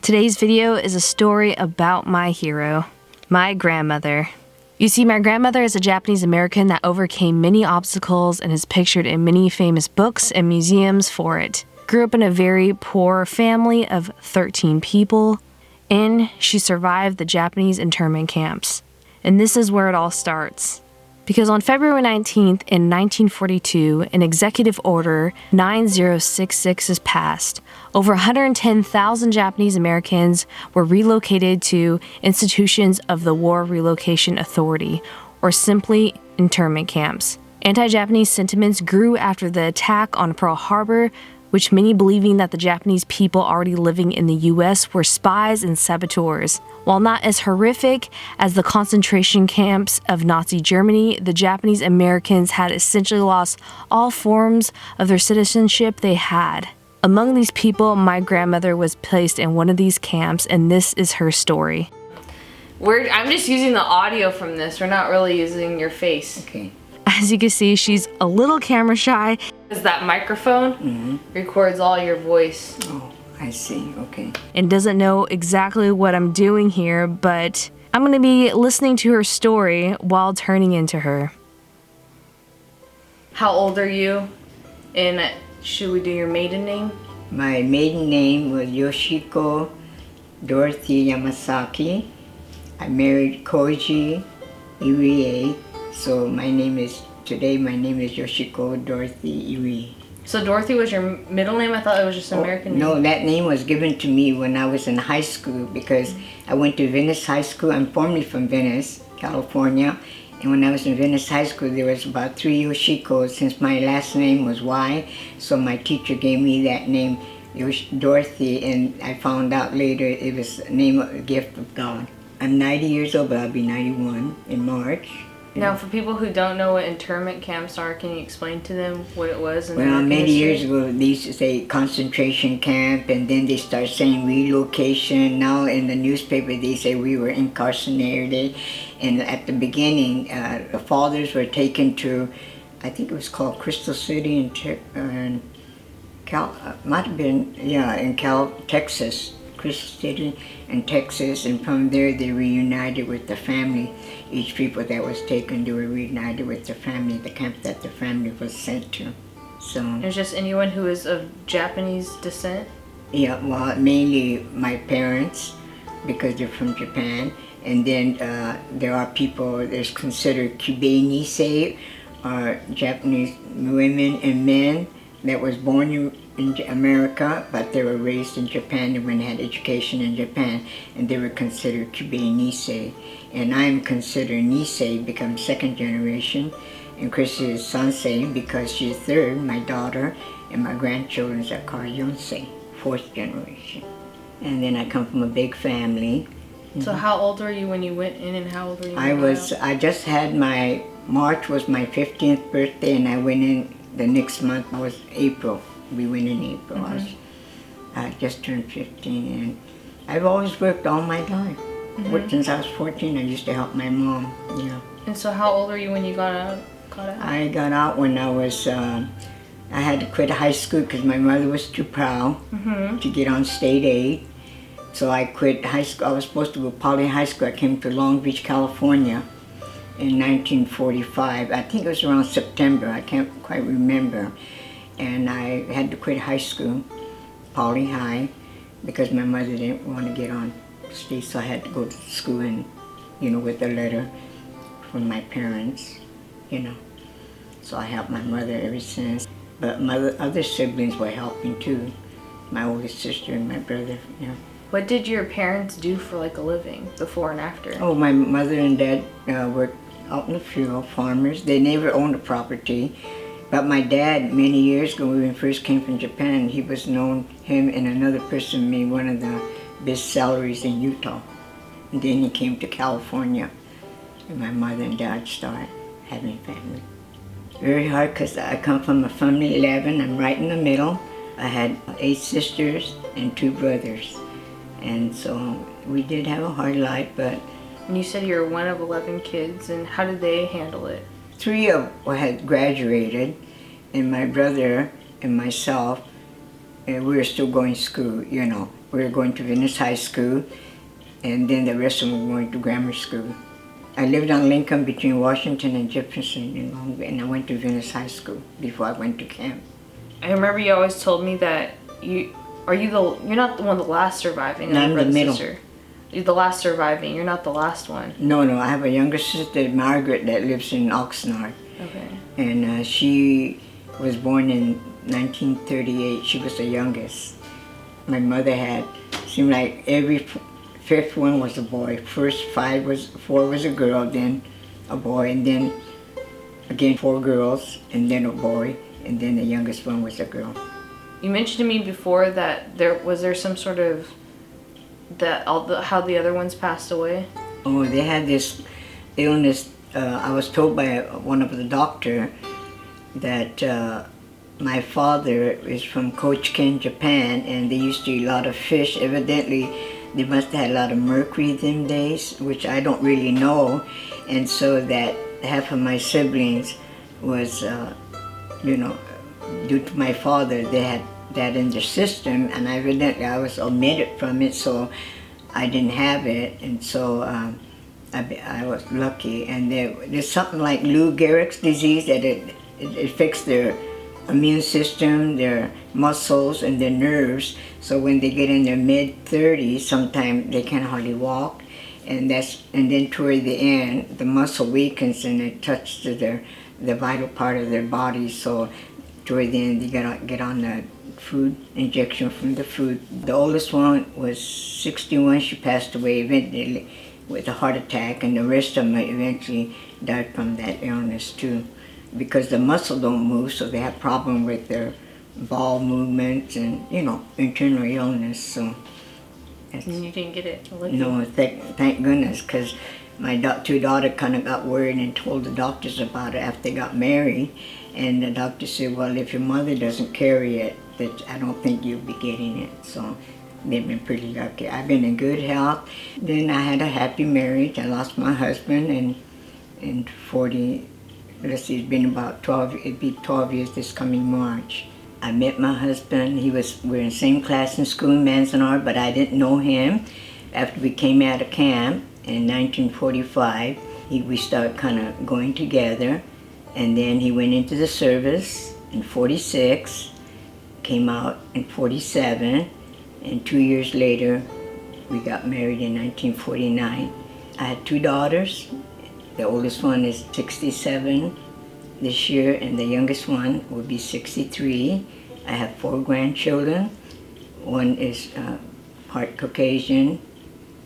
Today's video is a story about my hero, my grandmother. You see, my grandmother is a Japanese American that overcame many obstacles and is pictured in many famous books and museums for it. Grew up in a very poor family of 13 people, and she survived the Japanese internment camps. And this is where it all starts. Because on February 19th in 1942, an executive order 9066 is passed. Over 110,000 Japanese Americans were relocated to institutions of the War Relocation Authority, or simply internment camps. Anti-Japanese sentiments grew after the attack on Pearl Harbor, which many believing that the Japanese people already living in the US were spies and saboteurs. While not as horrific as the concentration camps of Nazi Germany, the Japanese Americans had essentially lost all forms of their citizenship they had. Among these people, my grandmother was placed in one of these camps, and this is her story. I'm just using the audio from this. We're not really using your face. Okay. As you can see, she's a little camera shy. That microphone records all your voice. Oh, I see. Okay. And doesn't know exactly what I'm doing here, but I'm going to be listening to her story while turning into her. How old are you? And should we do your maiden name? My maiden name was Yoshiko Dorothy Yamasaki. I married Koji Irie. So my name is Yoshiko Dorothy Irie. So Dorothy was your middle name? I thought it was just an American name. No, that name was given to me when I was in high school because I went to Venice High School. I'm formerly from Venice, California. And when I was in Venice High School, there was about 3 Yoshikos since my last name was Y. So my teacher gave me that name, Dorothy, and I found out later it was a name of a gift of God. I'm 90 years old, but I'll be 91 in March. Now, for people who don't know what internment camps are, can you explain to them what it was? Well, many years ago, they used to say concentration camp, and then they start saying relocation. Now, in the newspaper, they say we were incarcerated. And at the beginning, the fathers were taken to, I think it was called Crystal City in Texas. Crystal City in Texas, and from there they reunited with the family. Each people that was taken, they were reunited with the family, the camp that the family was sent to. So it was just anyone who is of Japanese descent? Yeah, well, mainly my parents, because they're from Japan, and then there are people that's considered Cubanese, or Japanese women and men that was born in America, but they were raised in Japan and had education in Japan, and they were considered Cubanese. And I'm considered Nisei, become second generation, and Chrissy is Sansei because she's third, my daughter, and my grandchildren are called Yonsei, fourth generation. And then I come from a big family. So how old were you when you went in, and how old were you when you went out? I just had March was my 15th birthday, and I went in the next month was April. We went in April. I just turned 15, and I've always worked all my life. Since I was 14, I used to help my mom. Yeah. And so, how old were you when you got out? I got out when I was. I had to quit high school because my mother was too proud to get on state aid. So I quit high school. I was supposed to go to Poly High School. I came to Long Beach, California, in 1945. I think it was around September. I can't quite remember. And I had to quit high school, Poly High, because my mother didn't want to get on state, so I had to go to school and, with a letter from my parents, So I helped my mother ever since. But my other siblings were helping too, my oldest sister and my brother, What did your parents do for like a living, before and after? Oh, my mother and dad worked out in the field, farmers. They never owned a property. But my dad, many years ago, when we first came from Japan, he was known, him and another person made one of the best salaries in Utah. And then he came to California, and my mother and dad started having family. Very hard because I come from a family of 11, I'm right in the middle. I had 8 sisters and 2 brothers. And so we did have a hard life, but... And you said you were one of 11 kids, and how did they handle it? 3 had graduated, and my brother and myself, we were still going to school, were going to Venice High School, and then the rest of them were going to grammar school. I lived on Lincoln between Washington and Jefferson in Long Beach, and I went to Venice High School before I went to camp. I remember you always told me that you're not the one the last surviving. No, I'm the middle. Sister. You're the last surviving. You're not the last one. No, I have a younger sister, Margaret, that lives in Oxnard. Okay. And she was born in 1938. She was the youngest. My mother seemed like every fifth one was a boy. First four was a girl, then a boy, and then again 4 girls, and then a boy, and then the youngest one was a girl. You mentioned to me before that there was some sort of how the other ones passed away. Oh, they had this illness. I was told by one of the doctor that my father is from Kochiken, Japan, and they used to eat a lot of fish. Evidently, they must have had a lot of mercury them days, which I don't really know, and so that half of my siblings was, due to my father, they had that in their system, and evidently I was omitted from it, so I didn't have it, and so I was lucky. And there's something like Lou Gehrig's disease that it affects their immune system, their muscles, and their nerves. So when they get in their mid-30s, sometimes they can hardly walk, and then toward the end, the muscle weakens and it touches to the vital part of their body. So toward the end, you gotta get on the food injection from the food. The oldest one was 61. She passed away eventually with a heart attack, and the rest of them eventually died from that illness too, because the muscle don't move, so they have problem with their bowel movements and internal illness. So and you didn't get it? No, thank goodness, because my 2 daughters kind of got worried and told the doctors about it after they got married, and the doctor said, well, if your mother doesn't carry it, that I don't think you'll be getting it. So they've been pretty lucky. I've been in good health. Then I had a happy marriage. I lost my husband in 40, let's see, it's been about 12, it'd be 12 years this coming March. I met my husband. We're in the same class in school in Manzanar, but I didn't know him. After we came out of camp in 1945, we started kind of going together, and then he went into the service in 46, came out in 47, and 2 years later, we got married in 1949. I had 2 daughters. The oldest one is 67 this year, and the youngest one will be 63. I have 4 grandchildren. One is part Caucasian.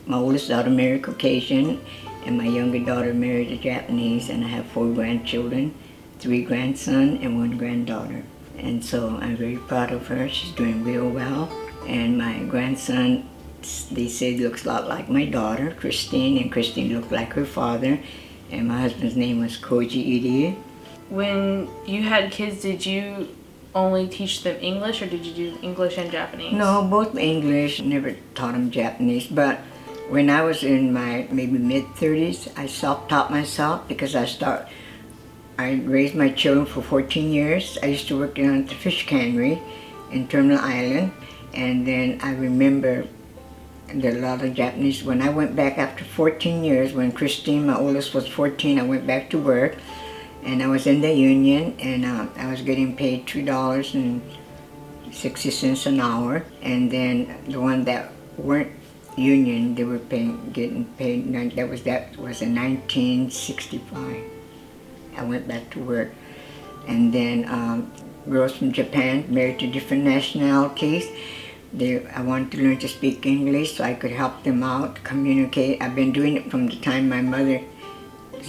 My oldest daughter married Caucasian, and my younger daughter married a Japanese, and I have 4 grandchildren, 3 grandsons and 1 granddaughter. And so I'm very proud of her. She's doing real well. And my grandson, they say, looks a lot like my daughter, Christine, and Christine looked like her father. And my husband's name was Koji Iri. When you had kids, did you only teach them English, or did you do English and Japanese? No, both English. Never taught them Japanese. But when I was in my maybe mid-30s, I self-taught myself, because I raised my children for 14 years. I used to work down at the fish cannery in Terminal Island. And then I remember there are a lot of Japanese. When I went back after 14 years, when Christine, my oldest, was 14, I went back to work. And I was in the union, and I was getting paid $2.60 an hour. And then the one that weren't union, they were getting paid. That was in 1965. I went back to work, and then girls from Japan, married to different nationalities. I wanted to learn to speak English so I could help them out, communicate. I've been doing it from the time my mother's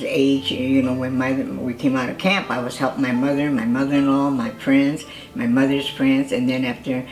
age. When we came out of camp, I was helping my mother, my mother-in-law, my friends, my mother's friends, and then after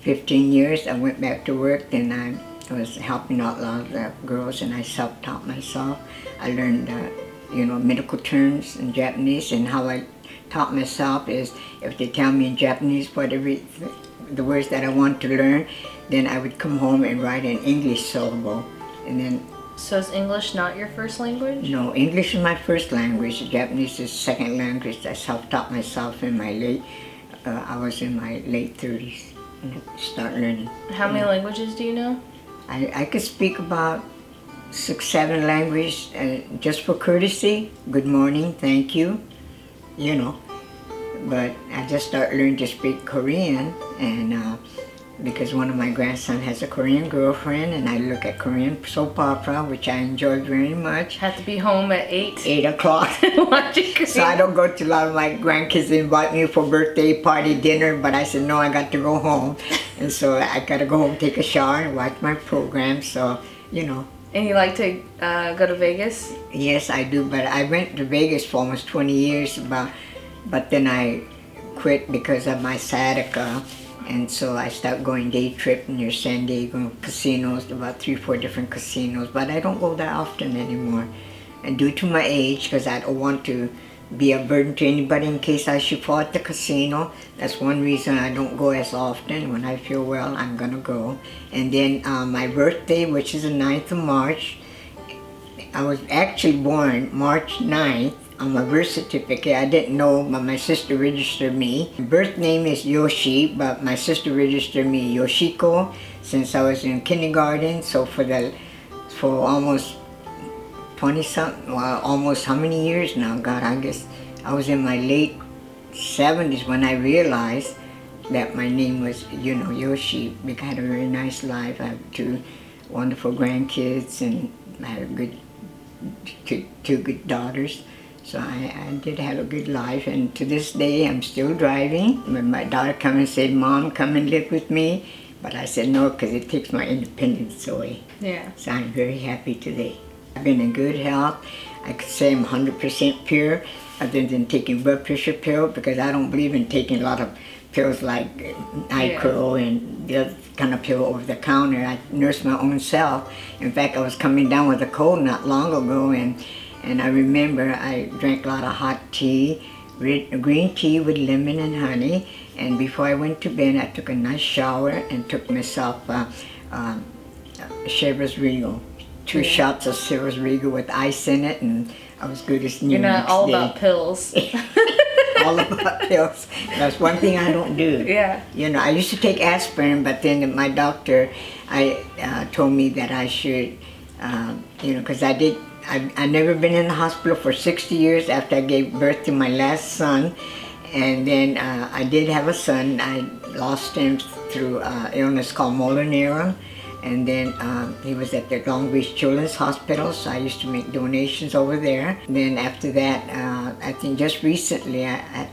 15 years, I went back to work, and I was helping out a lot of the girls, and I self-taught myself. I learned medical terms in Japanese, and how I taught myself is if they tell me in Japanese whatever the words that I want to learn, then I would come home and write an English syllable. And then. So is English not your first language? No, English is my first language. Japanese is second language. I self-taught myself in my I was in my late 30s. and start learning. How many languages do you know? I could speak about 6, 7 languages, just for courtesy. Good morning, thank you, you know. But I just started learning to speak Korean, and because one of my grandsons has a Korean girlfriend, and I look at Korean soap opera, which I enjoy very much. Have to be home at 8 o'clock. watching Korean. So I don't go to a lot of my grandkids. They invite me for birthday party, dinner, but I said no, I got to go home. And so I got to go home, take a shower, and watch my program. So, you know. And you like to go to Vegas? Yes, I do, but I went to Vegas for almost 20 years, but then I quit because of my sciatica. And so I stopped going day trip near San Diego casinos, about 3 or 4 different casinos, but I don't go that often anymore. And due to my age, because I don't want to be a burden to anybody in case I should fall at the casino, that's one reason I don't go as often. When I feel well, I'm gonna go. And then my birthday, which is the 9th of March, I was actually born March 9th. On my birth certificate, I didn't know, but my sister registered me. My birth name is Yoshi, but my sister registered me Yoshiko since I was in kindergarten. So for almost 20-something, well, almost how many years now? God, I guess I was in my late 70s when I realized that my name was, you know, Yoshi. I had a very nice life. I have 2 wonderful grandkids, and I had a good, two good daughters. So I did have a good life, and to this day I'm still driving. When my daughter come and said, "Mom, come and live with me," but I said no because it takes my independence away. Yeah. So I'm very happy today. I've been in good health. I could say I'm 100% pure, other than taking blood pressure pill, because I don't believe in taking a lot of pills like NyQuil and the other kind of pill over the counter. I nurse my own self. In fact, I was coming down with a cold not long ago, and I remember I drank a lot of hot tea, green tea with lemon and honey, and before I went to bed I took a nice shower and took myself Chivas Regal. 2 shots of Chivas Regal with ice in it, and I was good as new. You're not all about pills. All about pills. That's one thing I don't do. Yeah. You know, I used to take aspirin, but then my doctor told me that I should, you know, because I've never been in the hospital for 60 years after I gave birth to my last son. And then I did have a son. I lost him through illness called molar neuron. And then he was at the Long Beach Children's Hospital, so I used to make donations over there. And then after that, I think just recently,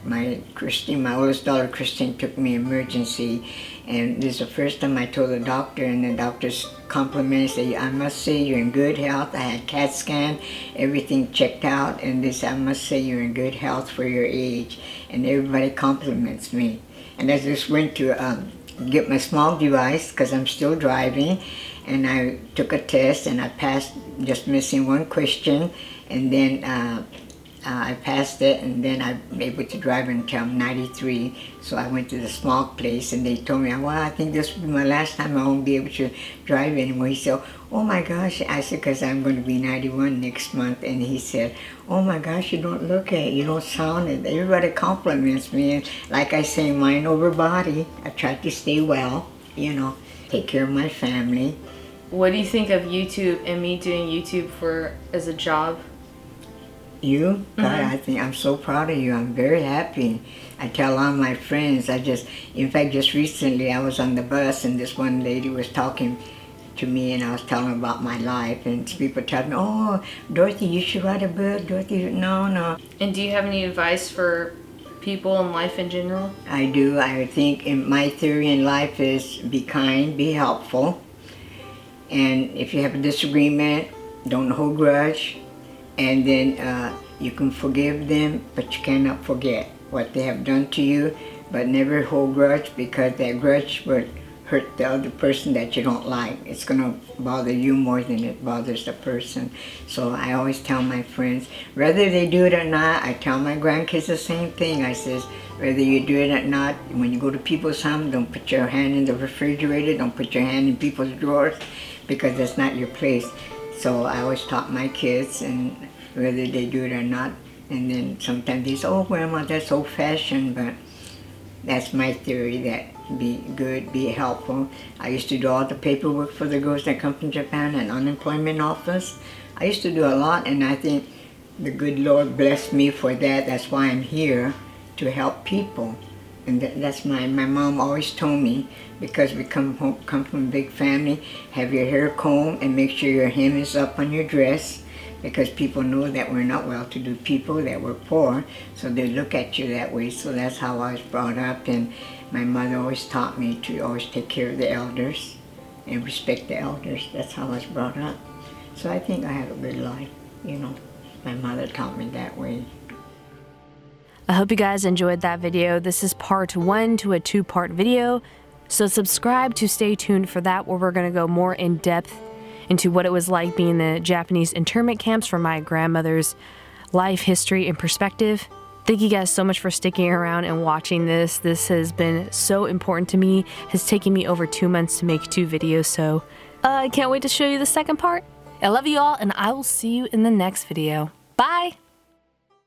my oldest daughter Christine took me emergency. And this is the first time I told the doctor, and the doctor's complimented, said, "I must say you're in good health." I had CAT scan, everything checked out, and they said, "I must say you're in good health for your age." And everybody compliments me. And I just went to get my small device, because I'm still driving, and I took a test, and I passed, just missing 1 question, and then I passed it, and then I'm able to drive until I'm 93. So I went to the small place, and they told me, "Well, I think this will be my last time I won't be able to drive anymore." He said, "Oh my gosh." I said, "Because I'm going to be 91 next month." And he said, "Oh my gosh, you don't look it, you don't sound it." Everybody compliments me, and like I say, mind over body. I try to stay well, you know, take care of my family. What do you think of YouTube and me doing YouTube as a job? You? God, I think I'm so proud of you. I'm very happy. I tell all my friends, in fact, just recently I was on the bus, and this one lady was talking to me, and I was telling her about my life, and people tell me, "Oh, Dorothy, you should write a book, Dorothy." No. And do you have any advice for people in life in general? I do. I think my theory in life is be kind, be helpful, and if you have a disagreement, don't hold grudge. And then you can forgive them, but you cannot forget what they have done to you. But never hold grudge, because that grudge would hurt the other person that you don't like. It's going to bother you more than it bothers the person. So I always tell my friends, whether they do it or not, I tell my grandkids the same thing. I says, whether you do it or not, when you go to people's home, don't put your hand in the refrigerator, don't put your hand in people's drawers, because that's not your place. So I always taught my kids, and whether they do it or not. And then sometimes they say, "Oh, Grandma, that's old-fashioned," but that's my theory, that be good, be helpful. I used to do all the paperwork for the girls that come from Japan and unemployment office. I used to do a lot, and I think the good Lord blessed me for that. That's why I'm here, to help people. And that's my mom always told me, because we come from a big family, have your hair combed and make sure your hem is up on your dress, because people know that we're not well-to-do people, that we're poor, so they look at you that way. So that's how I was brought up, and my mother always taught me to always take care of the elders and respect the elders. That's how I was brought up. So I think I have a good life, you know. My mother taught me that way. I hope you guys enjoyed that video. This is part 1 to a 2-part video. So subscribe to stay tuned for that, where we're going to go more in depth into what it was like being in the Japanese internment camps, from my grandmother's life history and perspective. Thank you guys so much for sticking around and watching this. This has been so important to me. It's taken me over 2 months to make 2 videos, so I can't wait to show you the second part. I love you all, and I will see you in the next video. Bye!